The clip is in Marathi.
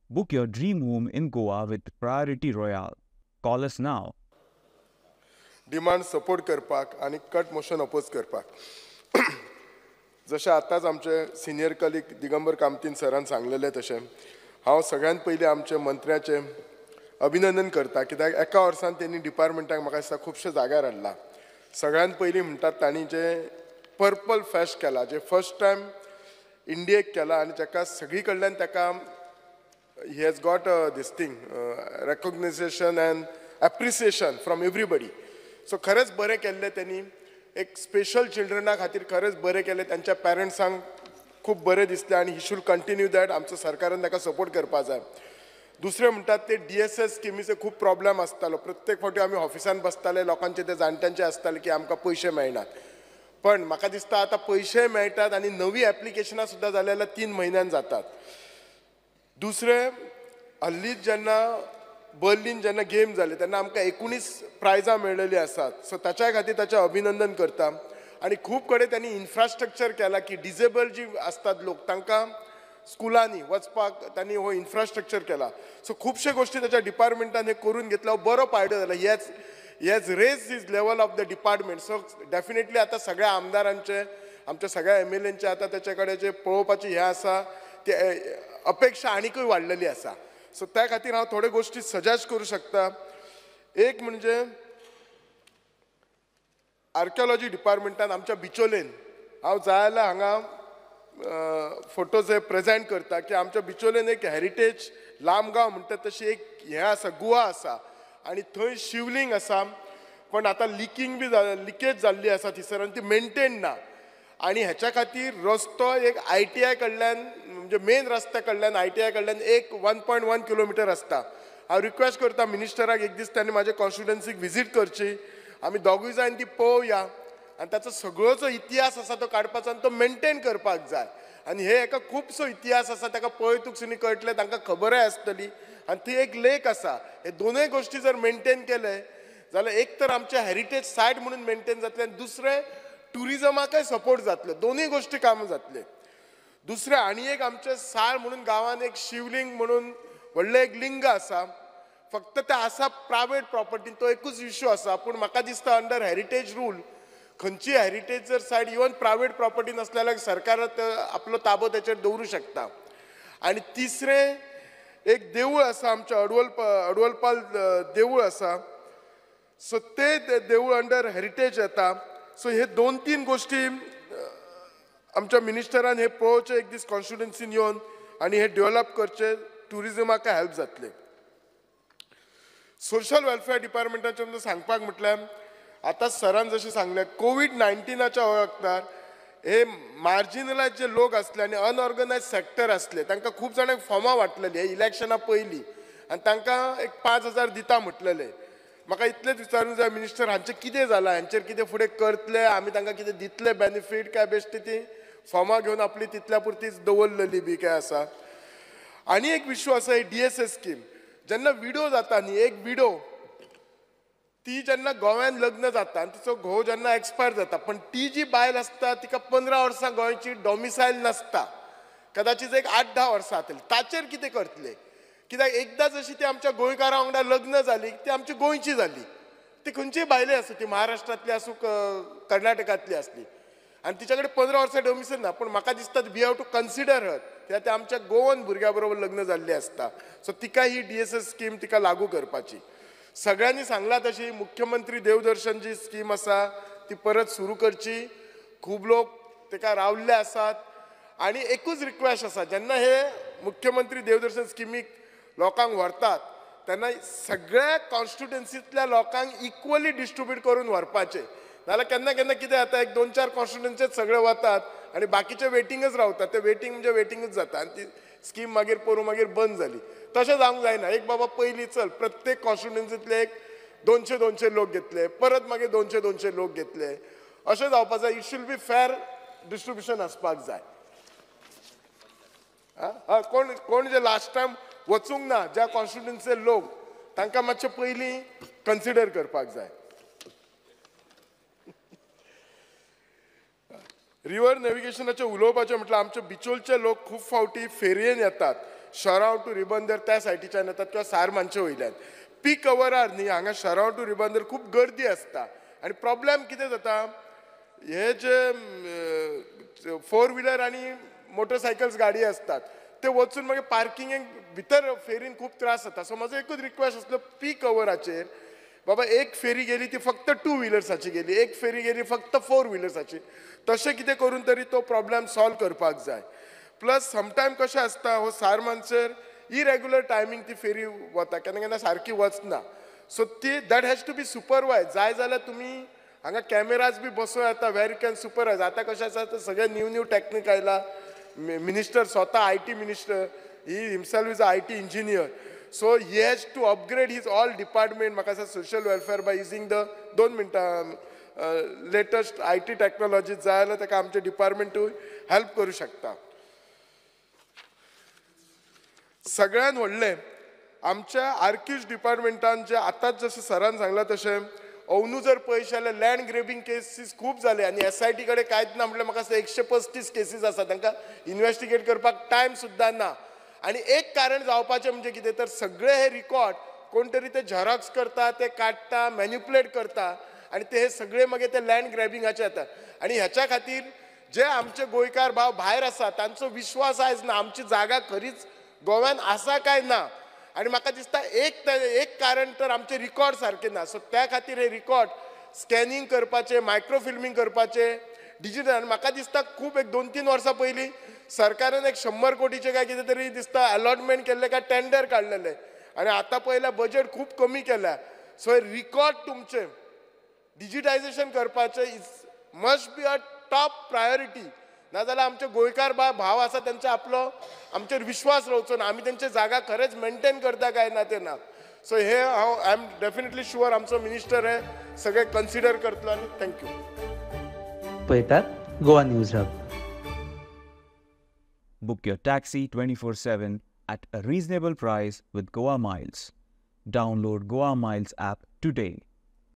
Book your dream home in Goa with Priority Royale. Call us now. Demand support करपाक आणि कट मोशन अपोज करपाक जशें आतांच आमचे सिनियर कलीग दिगंबर कामतीन सरान सांगलेलें तशें हांव सगळ्यात पयलीं आमचे मंत्र्याचें अभिनंदन करता, कित्याक एका वर्सान त्यांनी डिपार्टमेंटाक म्हाका दिसता खुबशे जाग्यार हाडला. सगळ्यात पयलीं म्हणटात तांणी जे पर्पल फेस्ट केला, जे फर्स्ट टायम इंडियेक केला आनी जाका सगळी कडल्यान ताका he has got this thing, recognition and appreciation from everybody. So खरेंच बरें केल्लें त्यांनी. एक स्पेशल चिल्ड्रना खातीर खरेंच बरें केलें, तांच्या पेरंट्सांक खूब बरें दिसलें आनी ही शूड कंटिन्यू दॅट. आमचो सरकारान ताका सपोर्ट करपा जाय. दुसरें म्हणटात ते DSS स्किमीचे खूब प्रॉब्लेम आसतालो. प्रत्येक फावटी आमी ऑफिसान बसताले, लोकांचे ते जाणट्यांचे आसताले की आमकां पयशे मेळनात. पण म्हाका दिसता आतां पयशे मेळटात आनी नवी एप्लिकेशनां सुद्दां जाली जाल्यार 3 म्हयन्यान जातात. दुसरें, हल्लीच जेन्ना बर्लिन जेन्ना गेम जाले तेन्ना आमकां 19 प्रायजां मेळिल्लीं आसात. सो ताच्या खातीर ताचें अभिनंदन करता. आनी खूब कडेन त्यांनी इन्फ्रास्ट्रक्चर केला की डिजेबल जी असतात लोक तांकां स्कुलांनी वचपाक त्यांनी हो इन्फ्रास्ट्रक्चर केला. सो खुबशे गोष्टी त्याच्या डिपार्टमेंटान हे करून घेतला. बरो फायदो जाला. Has raised this level of the department. So definitely आता सगळ्या आमदारांचे, आमच्या सगळ्या MLAंचे आता त्याचे कडेन जे पळोवपाची हे आसा ते अपेक्षा आनीकूय वाडलेली आसा. सो त्या खातीर हांव थोड्यो गोष्टी सजेस्ट करूं शकता. एक म्हणजे आर्किओलॉजी डिपार्टमेंटान आमच्या बिचोलेन हांव जाय जाल्यार हांगा फोटोज हे प्रेजेंट करता की आमच्या बिचोलेन एक हेरिटेज लांबगांव म्हणटा तशी एक हे आसा, गुहा आसा आनी थंय शिवलिंग आसा. पण आतां लिकेज जाल्ली आसा थिसर आनी ती मेंटेन ना. आनी हेच्या खातीर रस्तो एक ITI कडल्यान म्हणजे मेन रस्त्या कडल्यान ITI कडल्यान एक 1.1 किलोमिटर आसता. हांव रिक्वेस्ट करता मिनिस्टराक एक दीस त्यांनी म्हाज्या कॉन्स्टिट्युएन्सीक विजीट करची. आमी दोगूय जाण ती पळोवया आनी ताचो सगळो जो इतिहास आसा तो काडपाचो आनी तो मेंटेन करपाक जाय. आनी हे एका खुबसो इतिहास आसा ताका पळयतूक सुनी कळटलें, तांकां खबरूय आसतली. आनी थंय एक लेक आसा. हे दोनूय गोश्टी जर मेंटेन केले जाल्यार एक तर आमचे हेरिटेज सायट म्हणून मेंटेन जातले आनी दुसरें टुरिजमाकय सपोर्ट जातले. दोनूय गोश्टी काम जातले. दुसरें आनी एक आमचे साळ म्हणून गांवान एक शिवलिंग म्हणून व्हडलें एक लिंग आसा. फक्त ते आसा प्रायवेट प्रॉपर्टीन, तो एकूच इश्यू आसा. पूण म्हाका दिसता अंडर हेरिटेज रूल खंयची हेरिटेज जर सायट इवन प्रायवेट प्रॉपर्टीन आसल्या जाल्यार सरकार आपलो ताबो तेचेर दवरूं शकता. आनी तिसरें एक देवूळ आसा, आमच्या अडवलपाल देवूळ आसा. सो ते देवूळ अंडर हेरिटेज येता. सो हे 2-3 गोष्टी आमच्या मिनिस्टरान हे पळोवचे एक दीस कॉन्स्टिट्युएन्सीन येवन आनी हे डेव्हलप करचे. टुरिजमाक हेल्प जातले. सोशल वेलफेअर डिपार्टमेंटाचे म्हणजे सांगपाक म्हटल्यार आतां सरान जशें सांगलें COVID-19च्या वखदार हे मार्जिनलायज जे लोक असले आनी अनऑर्गनायज सेक्टर असले तांकां खूब जाणांक फॉर्मां वाटलेली हे इलेक्शना पयलीं आनी तांकां एक 5,000 दिता म्हटलेले. म्हाका इतलेंच विचारूंक जाय मिनिस्टर हांचें कितें जालां, हांचेर कितें फुडें करतले, आमी तांकां कितें दितले बेनिफीट काय बेश्टी ती फॉर्मां घेवन आपली तितल्या पुरतीच दवरलेली बी काय आसा. आनी एक इश्यू आसा ही DSS स्कीम. जेन्ना विडो जाता न्ही, एक विडो ती जेन्ना गोव्यान लग्न जाता आनी तिचो घोव जेन्ना एक्सपायर जाता, पण ती जी बायल आसता तिका 15 वर्सां गोंयची डॉमिसायल नासता, कदाचित एक 8-10 वर्सां जातली. ताचेर कितें करतले? कित्याक एकदां जशी ती आमच्या गोंयकारां वांगडा लग्न जाली ती आमची गोंयची जाली. ती खंयचीय बायले आसूं, ती महाराष्ट्रांतली आसूं कर्नाटकांतली आसली आनी तिच्या कडेन 15 वर्सां डॉमिसायल ना. पूण म्हाका दिसता वी हॅव टू कन्सिडर हर, कित्याक ते आमच्या गोवन भुरग्या बरोबर लग्न जाल्ली आसता. सो तिका ही DSS स्कीम तिका लागू करपाची. सगळ्यांनी सांगला तशी मुख्यमंत्री देवदर्शन जी स्कीम आसा ती परत सुरू करची. खूब लोक तेका रावल्ले आसात आनी एकूच रिक्वेस्ट आसा, जेन्ना हे मुख्यमंत्री देवदर्शन स्किमीक लोकांक व्हरतात तेन्ना सगळ्या कॉन्स्टिट्युएन्सींतल्या लोकांक इक्वली डिस्ट्रिब्यूट करून व्हरपाचे. नाल्यार केन्ना केन्ना कितें जाता, एक 2-4 कॉन्स्टिट्युएन्सीच सगळे वतात आनी बाकीचे वेटिंगच रावतात. ते वेटिंग म्हणजे वेटिंगच जाता आनी ती स्कीम मागीर पळोवन मागीर बंद जाली. तशें जावंक जायना. एक बाबा पयलीं चल प्रत्येक कॉन्स्टिट्युएन्सींतले एक 200-200 लोक घेतले, परत मागीर 200-200 लोक घेतले. अशें जावपाक जाय. It should be fair distribution आसपाक जाय. कोण जे लास्ट टायम वचूंक ना ज्या कॉन्स्टिट्युएन्सीचे लोक तांकां मातशें पयलीं कन्सिडर करपाक जाय. रिव्हर नॅव्हिगेशनाचे उलोवपाचें म्हटल्यार आमचे बिचोलचे लोक खूब फावटी फेरयेन येतात शराव टू रिबंदर त्या सायटीच्यान येतात किंवा सारमांचे वयल्यान. पीक अवरार न्ही हांगा शराव टू रिबंदर खूब गर्दी आसता आनी प्रॉब्लेम कितें जाता, हे जे 4 व्हिलर आनी मोटरसायकल्स गाडी असतात ते वचून मागीर पार्किंगेक भितर फेरीन खूब त्रास जाता. सो म्हजो एकूच रिक्वेस्ट आसलो पीक अवराचेर बाबा एक फेरी गेली ती फक्त 2 व्हिलर्साची गेली, एक फेरी गेली फक्त 4 व्हिलर्साची. तशें कितें करून तरी तो प्रॉब्लेम सॉल्व करपाक जाय. प्लस समटायम कशें आसता हो सारमांचेर इरेग्युलर टायमींग ती फेरी वता, केन्ना केन्ना सारकी वचना. सो ती दॅट हॅज टू बी सुपरवायज. जाय जाल्यार तुमी हांगा कॅमेराज बी बसोवन येता वेर यू कॅन सुपरवायज. आतां कशें आसा तर सगळे न्यू टॅक्नीक आयला. मिनिस्टर स्वता IT minister, he himself is a IT engineer. So he has to upgrade his all department, म्हाका social welfare by using the 2 मिनटां latest IT technology. जाय जाल्यार ताका आमचे डिपार्टमेंटूय हेल्प करूं शकता. सगळ्यान व्हडलें आमच्या आर्किव्ज डिपार्टमेंटान जे आतांच जशें सरान सांगलां तशें अंदू जर पळयत जाल्यार लँड ग्रेबिंग केसीस खूब जाले आनी SIT कडेन कांयच ना म्हटल्यार म्हाका 135 केसीस आसा. तांकां इन्व्हेस्टिगेट करपाक टायम सुद्दां ना. आणि एक कारण जावपाचें म्हणजे कितें तर सगळे हे रिकॉर्ड कोण तरी ते झेरॉक्स करता, ते काडटा, मॅन्युप्युलेट करता आणि ते हे सगळे मागीर ते लँड ग्रॅबिंगाचे येतात. आणि ह्याच्या खातीर जे आमचे गोंयकार भाव भायर आसा तांचो विश्वास आयज ना आमची जागा खरीच गोव्यान आसा काय ना. आणि म्हाका दिसता एक कारण तर आमचे रिकॉर्ड सारके ना. सो त्या खातीर हे रिकॉर्ड स्कॅनिंग करपाचे, मायक्रो फिल्मिंग करपाचे, डिजिटल. आनी म्हाका दिसता खूब एक 2-3 वर्सां पयलीं सरकारान एक 100 कोटीचे काय कितें तरी दिसता अलॉटमेंट केल्ले काय टेंडर काडलेले आनी आतां पळयल्यार बजेट खूब कमी केल्या. सो हे रिकॉर्ड तुमचे डिजिटायझेशन करपाचें must be a top priority. नाजाल्यार आमचे गोंयकार भाव आसा त्यांचे आपलो आमचेर विश्वास रावचो ना. आमी तेंचे जागा खरेंच मेंटेन करता काय ना ते ना. सो हे हांव आय एम डेफिनेटली शुअर आमचो मिनिस्टर हे सगळे कन्सिडर करतलो. आनी थँक्यू. पळयतात Goa news hub. Book your taxi 24/7 at a reasonable price with Goa Miles. Download Goa Miles app today.